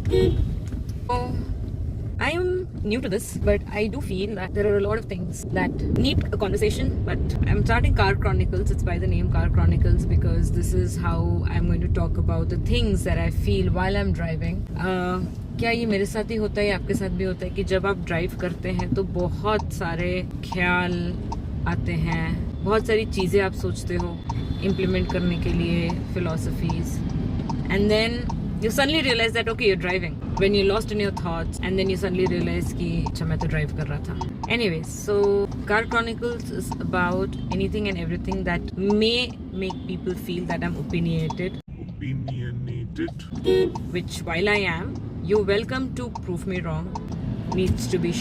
So, I am new to this, but I do feel that there are a lot of things that need a conversation. But I'm starting Car Chronicles. It's by the name Car Chronicles because this is how I'm going to talk about the things that I feel while I'm driving. क्या ये मेरे साथ ही होता है या आपके साथ भी होता है कि जब आप ड्राइव करते हैं तो बहुत सारे ख्याल आते हैं, बहुत सारी चीज़ें आप सोचते हो इम्प्लीमेंट करने के लिए, philosophies, and then you suddenly realize that okay, you're driving when you're lost in your thoughts, and then you suddenly realize कि अच्छा मैं तो drive कर रहा था. Anyways, so Car Chronicles is about anything and everything that may make people feel that I'm opinionated, which while I am, you're welcome to prove me wrong. Needs to be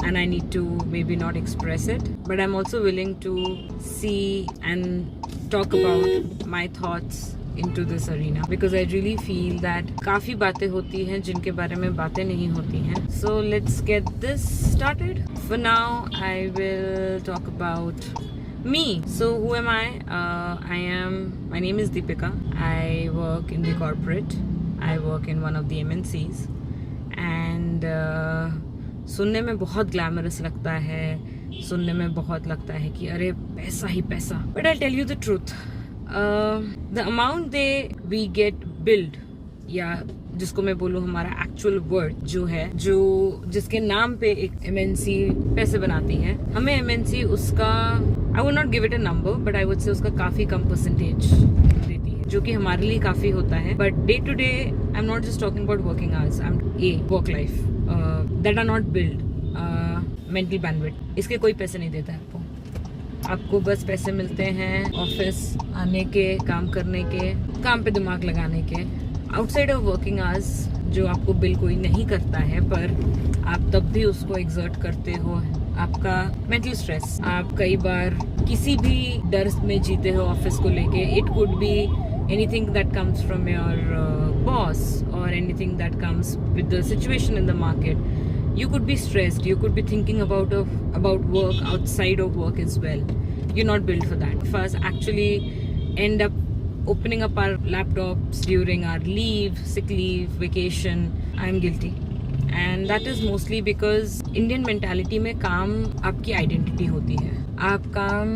and I need to maybe not express it, but I'm also willing to see and talk about my thoughts into this arena because I really feel that काफी बातें होती हैं जिनके बारे में बातें नहीं होती हैं. So let's get this started. For now, I will talk about me. So who am I? My name is Deepika. I work in the corporate. I work in one of the MNCs. And सुनने में बहुत glamorous लगता है, सुनने में बहुत लगता है कि अरे पैसा ही पैसा. But I'll tell you the truth. The amount we get billed, या जिसको मैं बोलूँ हमारा एक्चुअल वर्थ जो है, जो जिसके नाम पे एक MNC पैसे बनाती है, हमें MNC उसका I would not give it a number, but I would say उसका काफी कम परसेंटेज देती है, जो कि हमारे लिए काफी होता है. But day to day, I'm not just talking about working hours. I'm work life that are not billed, mental bandwidth. इसके कोई पैसे नहीं देता है आपको बस पैसे मिलते हैं ऑफिस आने के, काम करने के, काम पे दिमाग लगाने के. आउटसाइड ऑफ वर्किंग आवर्स जो आपको बिल कोई नहीं करता है, पर आप तब भी उसको एग्जर्ट करते हो. आपका मेंटल स्ट्रेस, आप कई बार किसी भी डर में जीते हो ऑफिस को लेके. It could be anything that comes from your boss or anything that comes with the situation in the market. You could be stressed, you could be thinking about work outside of work as well. You're not built for that. First, actually end up opening up our laptops during our leave, sick leave, vacation. I'm guilty. And that is mostly because Indian mentality में काम आपकी identity होती है. आप काम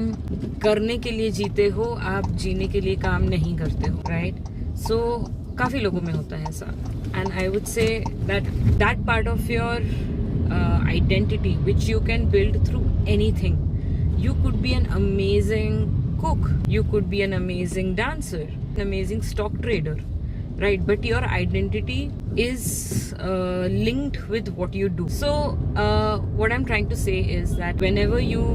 करने के लिए जीते हो, आप जीने के लिए काम नहीं करते हो, right? So काफ़ी लोगों में होता है ऐसा. And I would say that part of your identity which you can build through anything. You could be an amazing cook, you could be an amazing dancer, an amazing stock trader, right? But your identity is linked with what you do. So what I'm trying to say is that whenever you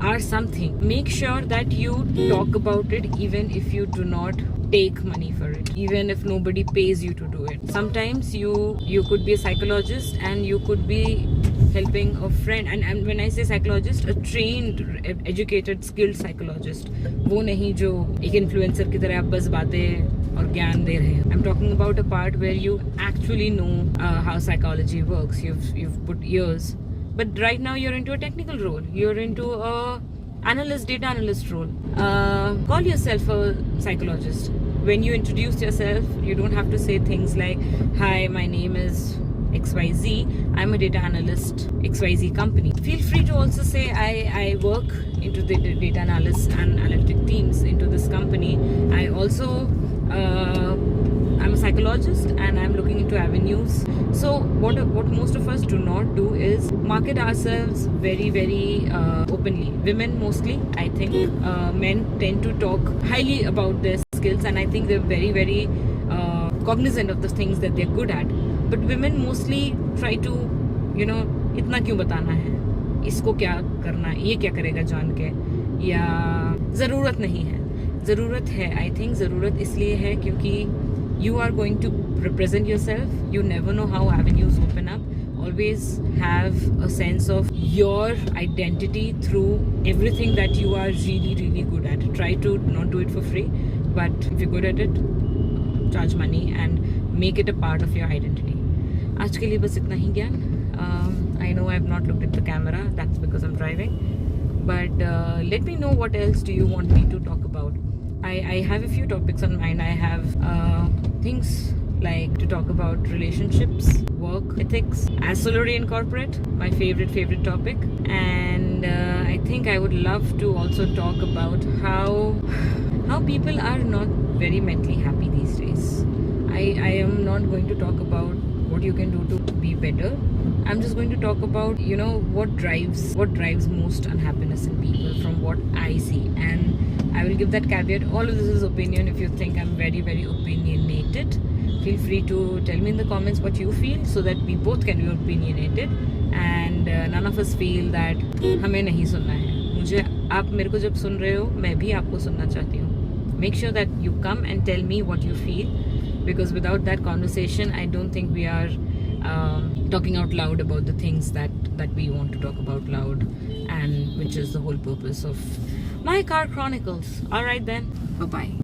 are something, make sure that you talk about it even if you do not take money for it, even if nobody pays you to do it. Sometimes you could be a psychologist and you could be helping a friend, and when I say psychologist, a trained, educated, skilled psychologist. वो नहीं जो एक influencer की तरह आप बस बातें और ज्ञान दे रहे हैं. I'm talking about a part where you actually know how psychology works. You've put years, but right now you're into a technical role. You're into a data analyst role. Call yourself a psychologist. When you introduce yourself, you don't have to say things like, hi, my name is XYZ, I'm a data analyst, XYZ company. Feel free to also say, I work into the data analyst and analytic teams into this company. I also, I'm a psychologist and I'm looking into avenues. So what most of us do not do is market ourselves very, very openly. Women mostly, I think. Men tend to talk highly about their skills, and I think they're very, very cognizant of the things that they're good at. But women mostly try to, इतना क्यों बताना है, इसको क्या करना है, ये क्या करेगा जान के, या ज़रूरत नहीं है. ज़रूरत है. आई थिंक ज़रूरत इसलिए है क्योंकि you are going to represent yourself. You never know how avenues open up. Always have a sense of your identity through everything that you are really, really good at. Try to not do it for free, but if you're good at it, charge money and make it a part of your identity. आज के लिए बस इतना ही ज्ञान. I know I have not looked at the camera. That's because I'm driving. But let me know what else do you want me to talk about. I have a few topics on mind. I have things like to talk about relationships, work ethics, ancillary and corporate, my favorite topic. And I think I would love to also talk about how people are not very mentally happy these days. I am not going to talk about what you can do to be better. I'm just going to talk about, you know, what drives most unhappiness in people from what I see. And I will give that caveat. All of this is opinion. If you think I'm very opinionated, feel free to tell me in the comments what you feel, so that we both can be opinionated and none of us feel that हमें नहीं सुनना है. मुझे आप मेरे को जब सुन रहे हो, मैं भी आपको सुनना चाहती हूँ. Make sure that you come and tell me what you feel, because without that conversation, I don't think we are talking out loud about the things that we want to talk about loud, and which is the whole purpose of my car chronicles. All right then, bye bye.